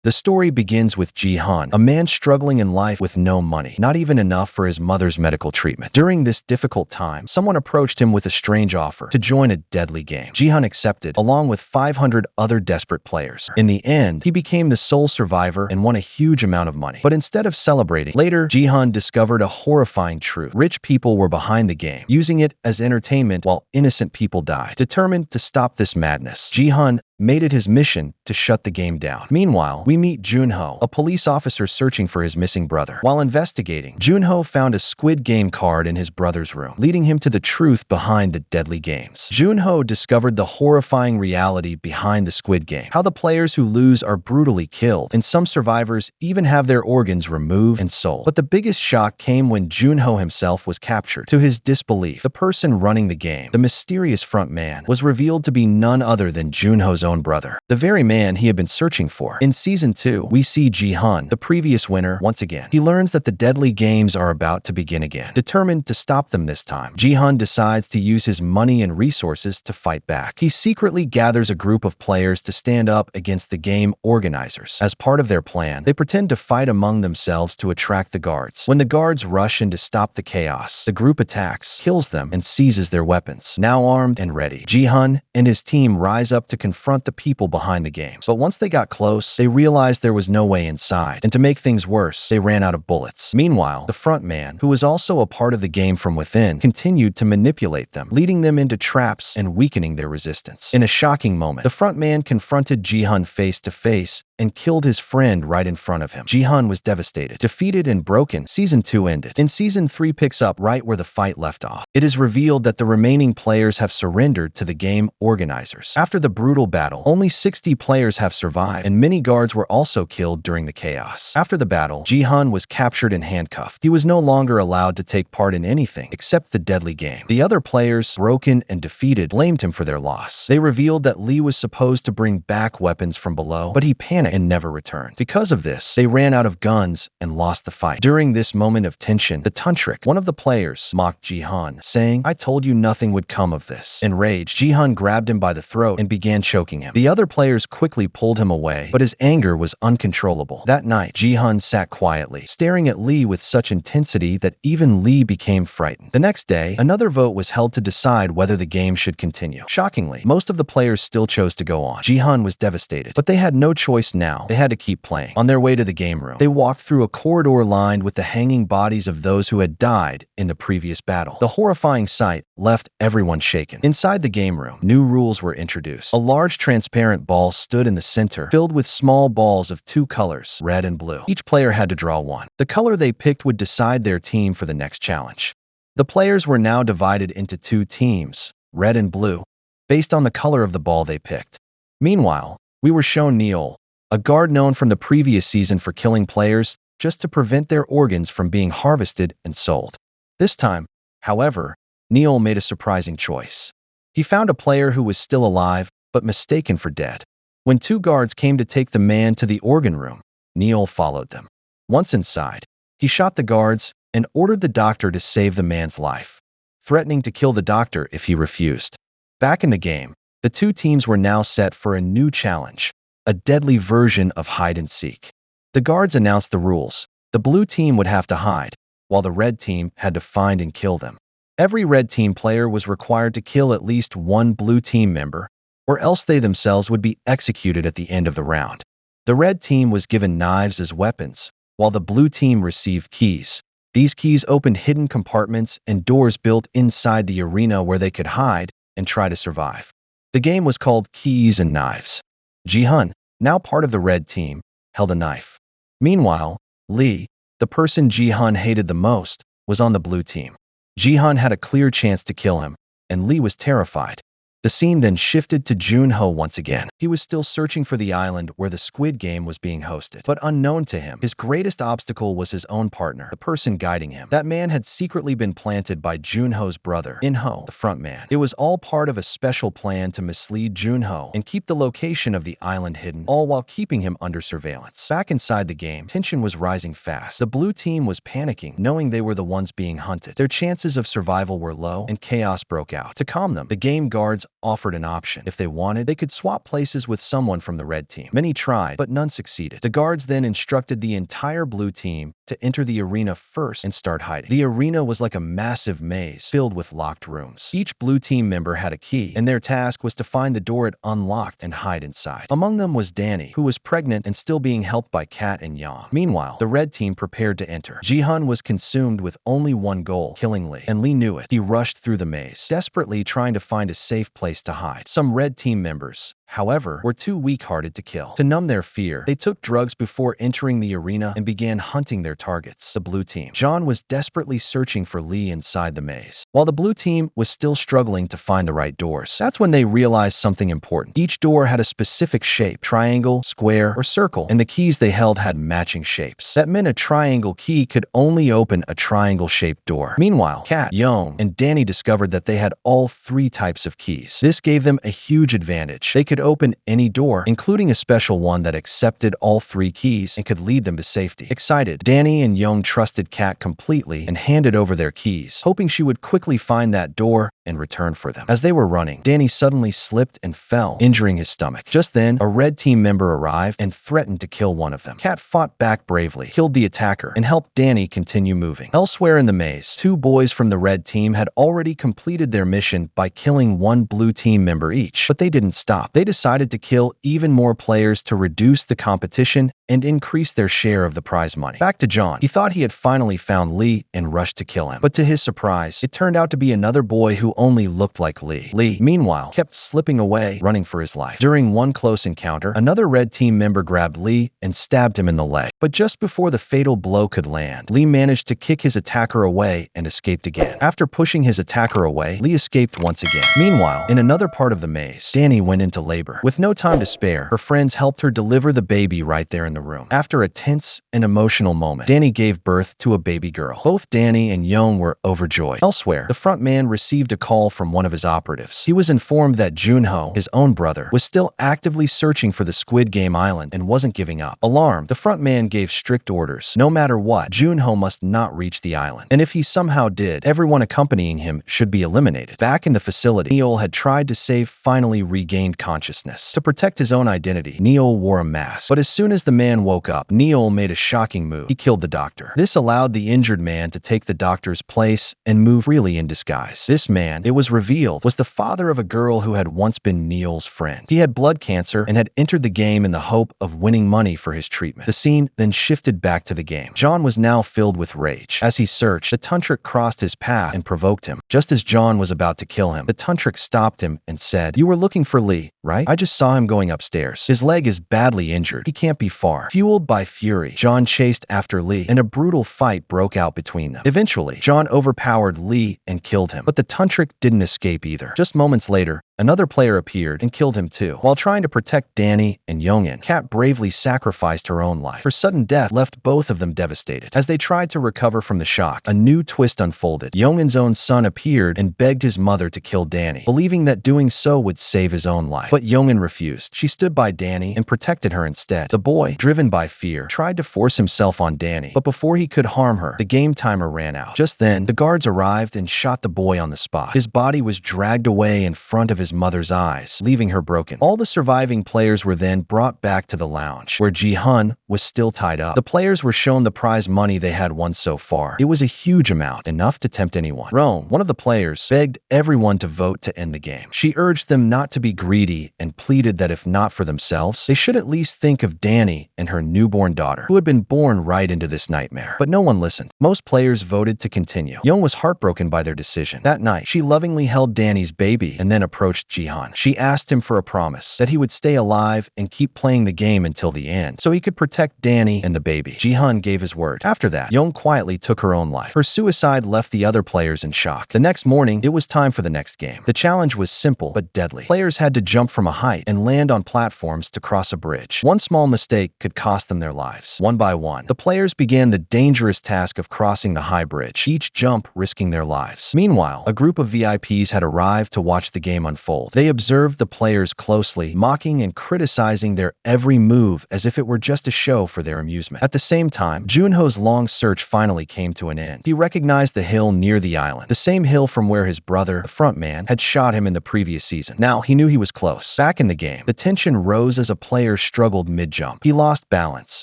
The story begins with Gi-hun, a man struggling in life with no money, not even enough for his mother's medical treatment. During this difficult time, someone approached him with a strange offer to join a deadly game. Gi-hun accepted, along with 500 other desperate players. In the end, he became the sole survivor and won a huge amount of money. But instead of celebrating, later, Gi-hun discovered a horrifying truth. Rich people were behind the game, using it as entertainment while innocent people died. Determined to stop this madness, Gi-hun made it his mission to shut the game down. Meanwhile, we meet Jun-ho, a police officer searching for his missing brother. While investigating, Jun-ho found a Squid Game card in his brother's room, leading him to the truth behind the deadly games. Jun-ho discovered the horrifying reality behind the Squid Game, how the players who lose are brutally killed, and some survivors even have their organs removed and sold. But the biggest shock came when Jun-ho himself was captured. To his disbelief, the person running the game, the mysterious frontman, was revealed to be none other than Jun-ho's own brother, the very man he had been searching for. In Season 2, we see Gi-hun, the previous winner, once again. He learns that the deadly games are about to begin again. Determined to stop them this time, Gi-hun decides to use his money and resources to fight back. He secretly gathers a group of players to stand up against the game organizers. As part of their plan, they pretend to fight among themselves to attract the guards. When the guards rush in to stop the chaos, the group attacks, kills them, and seizes their weapons. Now armed and ready, Gi-hun and his team rise up to confront the people behind the game. But once they got close, they realized there was no way inside, and to make things worse, they ran out of bullets. Meanwhile, the frontman, who was also a part of the game from within, continued to manipulate them, leading them into traps and weakening their resistance. In a shocking moment, the frontman confronted Gi-hun face to face and killed his friend right in front of him. Gi-hun was devastated. Defeated and broken, Season 2 ended. And Season 3 picks up right where the fight left off. It is revealed that the remaining players have surrendered to the game organizers. After the brutal battle, only 60 players have survived, and many guards were also killed during the chaos. After the battle, Gi-hun was captured and handcuffed. He was no longer allowed to take part in anything except the deadly game. The other players, broken and defeated, blamed him for their loss. They revealed that Lee was supposed to bring back weapons from below, but he panicked and never returned. Because of this, they ran out of guns and lost the fight. During this moment of tension, the Tantric, one of the players, mocked Gi-hun, saying, "I told you nothing would come of this." Enraged, Gi-hun grabbed him by the throat and began choking him. The other players quickly pulled him away, but his anger was uncontrollable. That night, Gi-hun sat quietly, staring at Lee with such intensity that even Lee became frightened. The next day, another vote was held to decide whether the game should continue. Shockingly, most of the players still chose to go on. Gi-hun was devastated, but they had no choice now. They had to keep playing. On their way to the game room, they walked through a corridor lined with the hanging bodies of those who had died in the previous battle. The horrifying sight left everyone shaken. Inside the game room, new rules were introduced. A large transparent ball stood in the center, filled with small balls of two colors, red and blue. Each player had to draw one. The color they picked would decide their team for the next challenge. The players were now divided into two teams, red and blue, based on the color of the ball they picked. Meanwhile, we were shown Neil, a guard known from the previous season for killing players just to prevent their organs from being harvested and sold. This time, however, Neil made a surprising choice. He found a player who was still alive, but mistaken for dead. When two guards came to take the man to the organ room, Neil followed them. Once inside, he shot the guards and ordered the doctor to save the man's life, threatening to kill the doctor if he refused. Back in the game, the two teams were now set for a new challenge, a deadly version of hide and seek. The guards announced the rules. The blue team would have to hide, while the red team had to find and kill them. Every red team player was required to kill at least one blue team member, or else they themselves would be executed at the end of the round. The red team was given knives as weapons, while the blue team received keys. These keys opened hidden compartments and doors built inside the arena where they could hide and try to survive. The game was called Keys and Knives. Gi-hun, now part of the red team, held a knife. Meanwhile, Lee, the person Gi-hun hated the most, was on the blue team. Gi-hun had a clear chance to kill him, and Lee was terrified. The scene then shifted to Jun-ho once again. He was still searching for the island where the Squid Game was being hosted. But unknown to him, his greatest obstacle was his own partner, the person guiding him. That man had secretly been planted by Jun-ho's brother, In-ho, the frontman. It was all part of a special plan to mislead Jun-ho and keep the location of the island hidden, all while keeping him under surveillance. Back inside the game, tension was rising fast. The blue team was panicking, knowing they were the ones being hunted. Their chances of survival were low, and chaos broke out. To calm them, the game guards offered an option. If they wanted, they could swap places with someone from the red team. Many tried, but none succeeded. The guards then instructed the entire blue team to enter the arena first and start hiding. The arena was like a massive maze filled with locked rooms. Each blue team member had a key, and their task was to find the door it unlocked and hide inside. Among them was Danny, who was pregnant and still being helped by Kat and Yang. Meanwhile, the red team prepared to enter. Gi-hun was consumed with only one goal, killing Lee, and Lee knew it. He rushed through the maze, desperately trying to find a safe place to hide. Some red team members, however, were too weak-hearted to kill. To numb their fear, they took drugs before entering the arena and began hunting their targets, the blue team. John was desperately searching for Lee inside the maze, while the blue team was still struggling to find the right doors. That's when they realized something important. Each door had a specific shape: triangle, square, or circle, and the keys they held had matching shapes. That meant a triangle key could only open a triangle-shaped door. Meanwhile, Kat, Yang, and Danny discovered that they had all three types of keys. This gave them a huge advantage. They could open any door, including a special one that accepted all three keys and could lead them to safety. Excited, Danny and Young trusted Kat completely and handed over their keys, hoping she would quickly find that door and return for them. As they were running, Danny suddenly slipped and fell, injuring his stomach. Just then, a red team member arrived and threatened to kill one of them. Kat fought back bravely, killed the attacker, and helped Danny continue moving. Elsewhere in the maze, two boys from the red team had already completed their mission by killing one blue team member each, but they didn't stop. They decided to kill even more players to reduce the competition and increase their share of the prize money. Back to John. He thought he had finally found Lee and rushed to kill him. But to his surprise, it turned out to be another boy who only looked like Lee. Lee, meanwhile, kept slipping away, running for his life. During one close encounter, another red team member grabbed Lee and stabbed him in the leg. But just before the fatal blow could land, Lee managed to kick his attacker away and escaped again. After pushing his attacker away, Lee escaped once again. Meanwhile, in another part of the maze, Danny went into labor. With no time to spare, her friends helped her deliver the baby right there in the room. After a tense and emotional moment, Danny gave birth to a baby girl. Both Danny and Young were overjoyed. Elsewhere, the frontman received a call from one of his operatives. He was informed that Jun-ho, his own brother, was still actively searching for the Squid Game island and wasn't giving up. Alarmed, the frontman gave strict orders. No matter what, Jun-ho must not reach the island, and if he somehow did, everyone accompanying him should be eliminated. Back in the facility, Neil had tried to save finally regained consciousness. To protect his own identity, Neil wore a mask. But as soon as the man woke up, Neil made a shocking move. He killed the doctor. This allowed the injured man to take the doctor's place and move freely in disguise. This man, it was revealed, was the father of a girl who had once been Neil's friend. He had blood cancer and had entered the game in the hope of winning money for his treatment. The scene then shifted back to the game. John was now filled with rage. As he searched, the tantric crossed his path and provoked him. Just as John was about to kill him, the tantric stopped him and said, "You were looking for Lee, right? I just saw him going upstairs. His leg is badly injured. He can't be far." Fueled by fury, John chased after Lee, and a brutal fight broke out between them. Eventually, John overpowered Lee and killed him, but the tantric didn't escape either. Just moments later, another player appeared and killed him too. While trying to protect Danny and Yongin, Kat bravely sacrificed her own life. Her sudden death left both of them devastated. As they tried to recover from the shock, a new twist unfolded. Yongin's own son appeared and begged his mother to kill Danny, believing that doing so would save his own life. But Yongin refused. She stood by Danny and protected her instead. The boy, driven by fear, tried to force himself on Danny, but before he could harm her, the game timer ran out. Just then, the guards arrived and shot the boy on the spot. His body was dragged away in front of his mother's eyes, leaving her broken. All the surviving players were then brought back to the lounge, where Gi-hun was still tied up. The players were shown the prize money they had won so far. It was a huge amount, enough to tempt anyone. Rome, one of the players, begged everyone to vote to end the game. She urged them not to be greedy and pleaded that if not for themselves, they should at least think of Danny and her newborn daughter, who had been born right into this nightmare. But no one listened. Most players voted to continue. Young was heartbroken by their decision. That night, she lovingly held Danny's baby and then approached Gi-hun. She asked him for a promise that he would stay alive and keep playing the game until the end, so he could protect Danny and the baby. Gi-hun gave his word. After that, Young quietly took her own life. Her suicide left the other players in shock. The next morning, it was time for the next game. The challenge was simple but deadly. Players had to jump from a height and land on platforms to cross a bridge. One small mistake could cost them their lives. One by one, the players began the dangerous task of crossing the high bridge, each jump risking their lives. Meanwhile, a group of VIPs had arrived to watch the game unfold. unfold. They observed the players closely, mocking and criticizing their every move as if it were just a show for their amusement. At the same time, Jun-ho's long search finally came to an end. He recognized the hill near the island, the same hill from where his brother, the frontman, had shot him in the previous season. Now, he knew he was close. Back in the game, the tension rose as a player struggled mid-jump. He lost balance,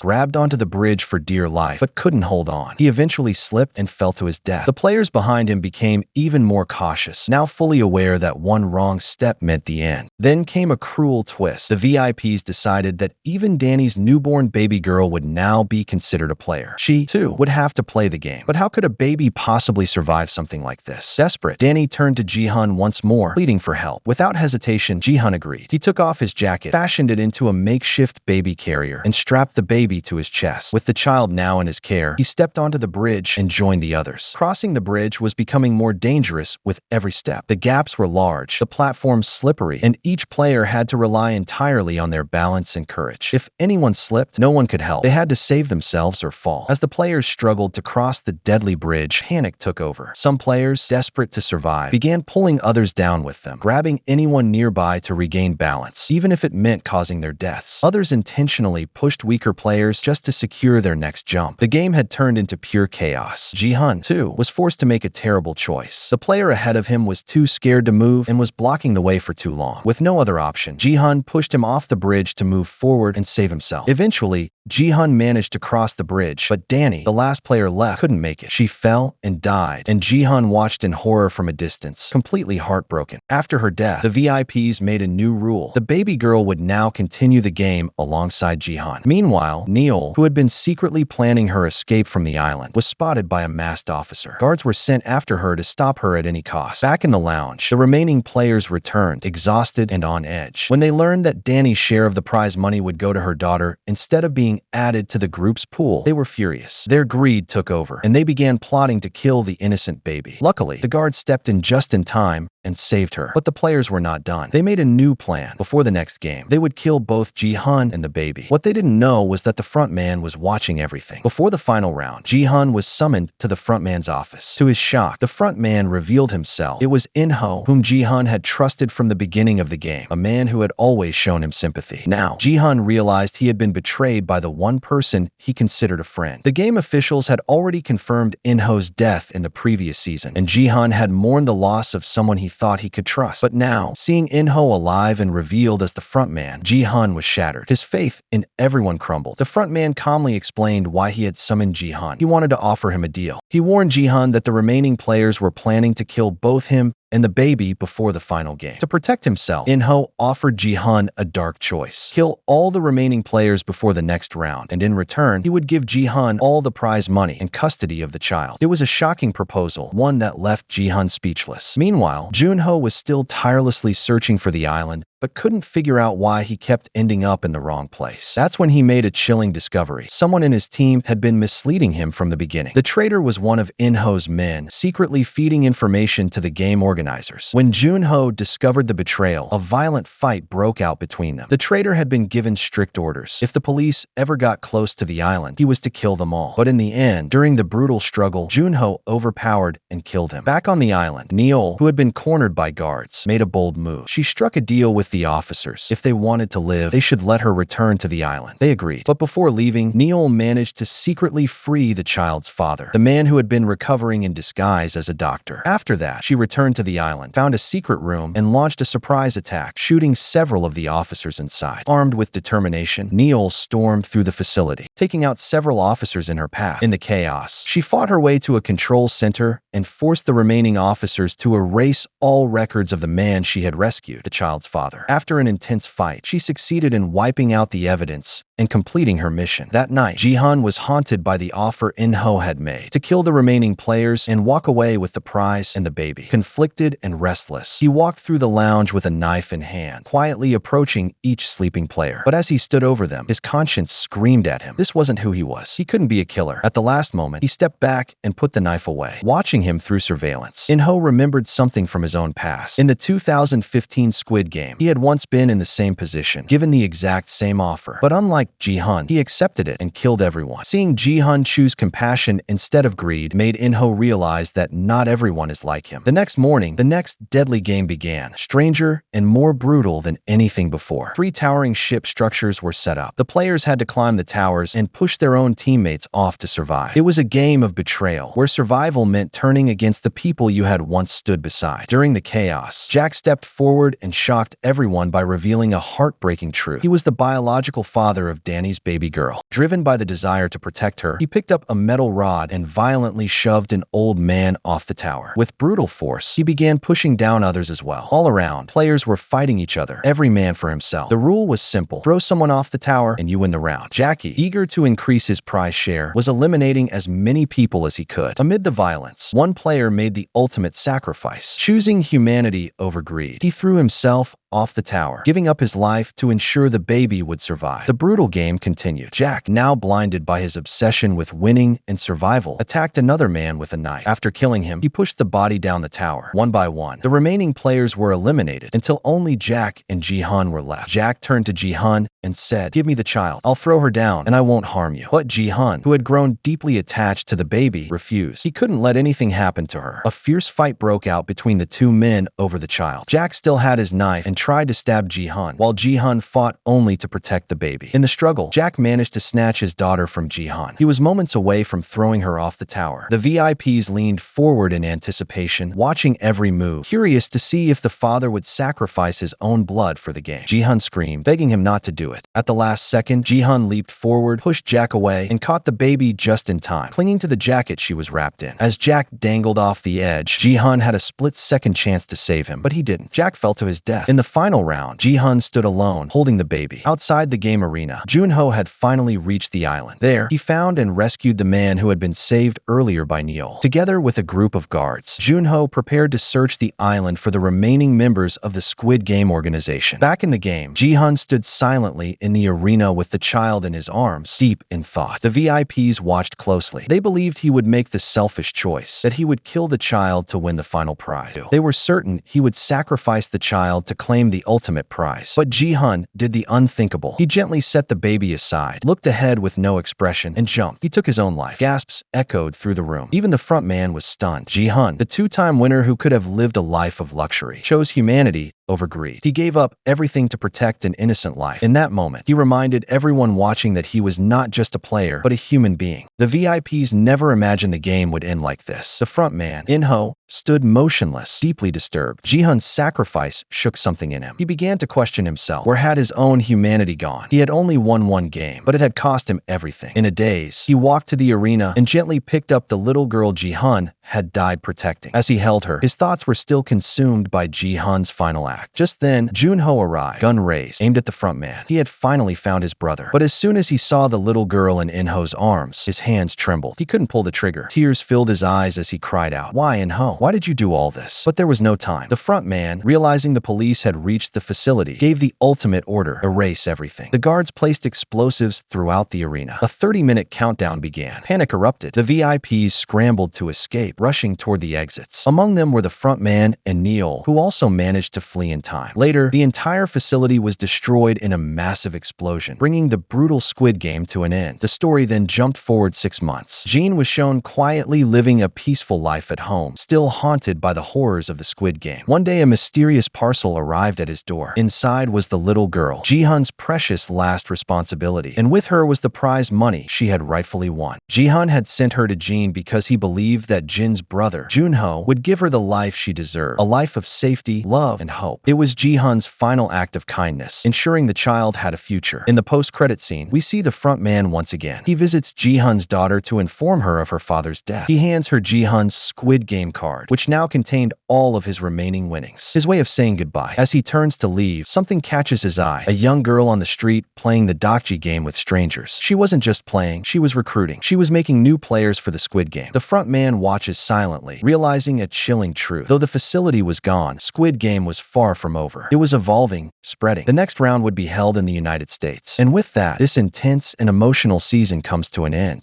grabbed onto the bridge for dear life, but couldn't hold on. He eventually slipped and fell to his death. The players behind him became even more cautious, now fully aware that one wrong step meant the end. Then came a cruel twist. The VIPs decided that even Danny's newborn baby girl would now be considered a player. She, too, would have to play the game. But how could a baby possibly survive something like this? Desperate, Danny turned to Gi-hun once more, pleading for help. Without hesitation, Gi-hun agreed. He took off his jacket, fashioned it into a makeshift baby carrier, and strapped the baby to his chest. With the child now in his care, he stepped onto the bridge and joined the others. Crossing the bridge was becoming more dangerous with every step. The gaps were large, the platforms slippery, and each player had to rely entirely on their balance and courage. If anyone slipped, no one could help. They had to save themselves or fall. As the players struggled to cross the deadly bridge, panic took over. Some players, desperate to survive, began pulling others down with them, grabbing anyone nearby to regain balance, even if it meant causing their deaths. Others intentionally pushed weaker players just to secure their next jump. The game had turned into pure chaos. Gi-hun, too, was forced to make a terrible choice. The player ahead of him was too scared to move and was blocking the way for too long. With no other option, Gi-hun pushed him off the bridge to move forward and save himself. Eventually, Gi-hun managed to cross the bridge, but Danny, the last player left, couldn't make it. She fell and died, and Gi-hun watched in horror from a distance, completely heartbroken. After her death, the VIPs made a new rule. The baby girl would now continue the game alongside Gi-hun. Meanwhile, Neil, who had been secretly planning her escape from the island, was spotted by a masked officer. Guards were sent after her to stop her at any cost. Back in the lounge, the remaining players returned, exhausted and on edge. When they learned that Danny's share of the prize money would go to her daughter instead of being added to the group's pool, they were furious. Their greed took over, and they began plotting to kill the innocent baby. Luckily, the guards stepped in just in time and saved her. But the players were not done. They made a new plan. Before the next game, they would kill both Gi-hun and the baby. What they didn't know was that the frontman was watching everything. Before the final round, Gi-hun was summoned to the frontman's office. To his shock, the frontman revealed himself. It was In-ho, whom Gi-hun had trusted from the beginning of the game, a man who had always shown him sympathy. Now, Gi-hun realized he had been betrayed by the one person he considered a friend. The game officials had already confirmed In-ho's death in the previous season, and Gi-hun had mourned the loss of someone he thought he could trust. But now, seeing In-ho alive and revealed as the frontman, Gi-hun was shattered. His faith in everyone crumbled. The frontman calmly explained why he had summoned Gi-hun. He wanted to offer him a deal. He warned Gi-hun that the remaining players were planning to kill both him and the baby before the final game. To protect himself, In-ho offered Gi-hun a dark choice. Kill all the remaining players before the next round, and in return, he would give Gi-hun all the prize money and custody of the child. It was a shocking proposal, one that left Gi-hun speechless. Meanwhile, Jun-ho was still tirelessly searching for the island, but couldn't figure out why he kept ending up in the wrong place. That's when he made a chilling discovery. Someone in his team had been misleading him from the beginning. The traitor was one of In-ho's men, secretly feeding information to the game organizers. When Jun-ho discovered the betrayal, a violent fight broke out between them. The traitor had been given strict orders. If the police ever got close to the island, he was to kill them all. But in the end, during the brutal struggle, Jun-ho overpowered and killed him. Back on the island, Neil, who had been cornered by guards, made a bold move. She struck a deal with the officers. If they wanted to live, they should let her return to the island. They agreed. But before leaving, Neil managed to secretly free the child's father, the man who had been recovering in disguise as a doctor. After that, she returned to the island, found a secret room, and launched a surprise attack, shooting several of the officers inside. Armed with determination, Neil stormed through the facility, taking out several officers in her path. In the chaos, she fought her way to a control center and forced the remaining officers to erase all records of the man she had rescued, the child's father. After an intense fight, she succeeded in wiping out the evidence and completing her mission. That night, Gi-hun was haunted by the offer In-ho had made to kill the remaining players and walk away with the prize and the baby. Conflicted and restless, he walked through the lounge with a knife in hand, quietly approaching each sleeping player. But as he stood over them, his conscience screamed at him. This wasn't who he was. He couldn't be a killer. At the last moment, he stepped back and put the knife away, watching him through surveillance. In-ho remembered something from his own past. In the 2015 Squid Game, he had once been in the same position, given the exact same offer. But unlike Gi-hun, he accepted it and killed everyone. Seeing Gi-hun choose compassion instead of greed made In-ho realize that not everyone is like him. The next morning, the next deadly game began, stranger and more brutal than anything before. 3 towering ship structures were set up. The players had to climb the towers and push their own teammates off to survive. It was a game of betrayal, where survival meant turning against the people you had once stood beside. During the chaos, Jack stepped forward and shocked everyone by revealing a heartbreaking truth. He was the biological father of Danny's baby girl. Driven by the desire to protect her, he picked up a metal rod and violently shoved an old man off the tower. With brutal force, he began pushing down others as well. All around, players were fighting each other, every man for himself. The rule was simple: throw someone off the tower and you win the round. Jackie, eager to increase his prize share, was eliminating as many people as he could. Amid the violence, one player made the ultimate sacrifice, choosing humanity over greed. He threw himself off the tower, giving up his life to ensure the baby would survive. The brutal game continued. Jack, now blinded by his obsession with winning and survival, attacked another man with a knife. After killing him, he pushed the body down the tower, one by one. The remaining players were eliminated until only Jack and Gi-hun were left. Jack turned to Gi-hun and said, "Give me the child. I'll throw her down and I won't harm you." But Gi-hun, who had grown deeply attached to the baby, refused. He couldn't let anything happen to her. A fierce fight broke out between the 2 men over the child. Jack still had his knife and tried to stab Gi-hun, while Gi-hun fought only to protect the baby. In the struggle, Jack managed to snatch his daughter from Gi-hun. He was moments away from throwing her off the tower. The VIPs leaned forward in anticipation, watching every move, curious to see if the father would sacrifice his own blood for the game. Gi-hun screamed, begging him not to do it. At the last second, Gi-hun leaped forward, pushed Jack away, and caught the baby just in time, clinging to the jacket she was wrapped in. As Jack dangled off the edge, Gi-hun had a split-second chance to save him, but he didn't. Jack fell to his death. In the final round, Gi-hun stood alone, holding the baby. Outside the game arena, Jun-ho had finally reached the island. There, he found and rescued the man who had been saved earlier by Neil. Together with a group of guards, Jun-ho prepared to search the island for the remaining members of the Squid Game organization. Back in the game, Gi-hun stood silently in the arena with the child in his arms, deep in thought. The VIPs watched closely. They believed he would make the selfish choice, that he would kill the child to win the final prize. They were certain he would sacrifice the child to claim the ultimate prize. But Gi-hun did the unthinkable. He gently set the baby aside, looked ahead with no expression, and jumped. He took his own life. Gasps echoed through the room. Even the front man was stunned. Gi-hun, the 2-time winner who could have lived a life of luxury, chose humanity over greed. He gave up everything to protect an innocent life. In that moment, he reminded everyone watching that he was not just a player, but a human being. The VIPs never imagined the game would end like this. The front man, In-ho, stood motionless, deeply disturbed. Gi-hun's sacrifice shook something in him. He began to question himself. Where had his own humanity gone? He had only won one game, but it had cost him everything. In a daze, he walked to the arena and gently picked up the little girl Gi-hun had died protecting. As he held her, his thoughts were still consumed by Gi-hun's final act. Just then, Jun-ho arrived, gun raised, aimed at the front man. He had finally found his brother. But as soon as he saw the little girl in In-ho's arms, his hands trembled. He couldn't pull the trigger. Tears filled his eyes as he cried out, "Why, In-ho? Why did you do all this?" But there was no time. The front man, realizing the police had reached the facility, gave the ultimate order: erase everything. The guards placed explosives throughout the arena. A 30-minute countdown began. Panic erupted. The VIPs scrambled to escape, rushing toward the exits. Among them were the front man and Neil, who also managed to flee in time. Later, the entire facility was destroyed in a massive explosion, bringing the brutal Squid Game to an end. The story then jumped forward 6 months. Jin was shown quietly living a peaceful life at home, still haunted by the horrors of the Squid Game. One day, a mysterious parcel arrived at his door. Inside was the little girl, Gi-hun's precious last responsibility, and with her was the prize money she had rightfully won. Gi-hun had sent her to Jin because he believed that Jin's brother, Jun-ho, would give her the life she deserved, a life of safety, love, and hope. It was Gi-hun's final act of kindness, ensuring the child had a future. In the post-credit scene, we see the front man once again. He visits Gi-hun's daughter to inform her of her father's death. He hands her Gi-hun's Squid Game card, which now contained all of his remaining winnings. His way of saying goodbye. As he turns to leave, something catches his eye. A young girl on the street playing the Dokji game with strangers. She wasn't just playing, she was recruiting. She was making new players for the Squid Game. The front man watches silently, realizing a chilling truth. Though the facility was gone, Squid Game was far from over. It was evolving, spreading. The next round would be held in the United States. And with that, this intense and emotional season comes to an end.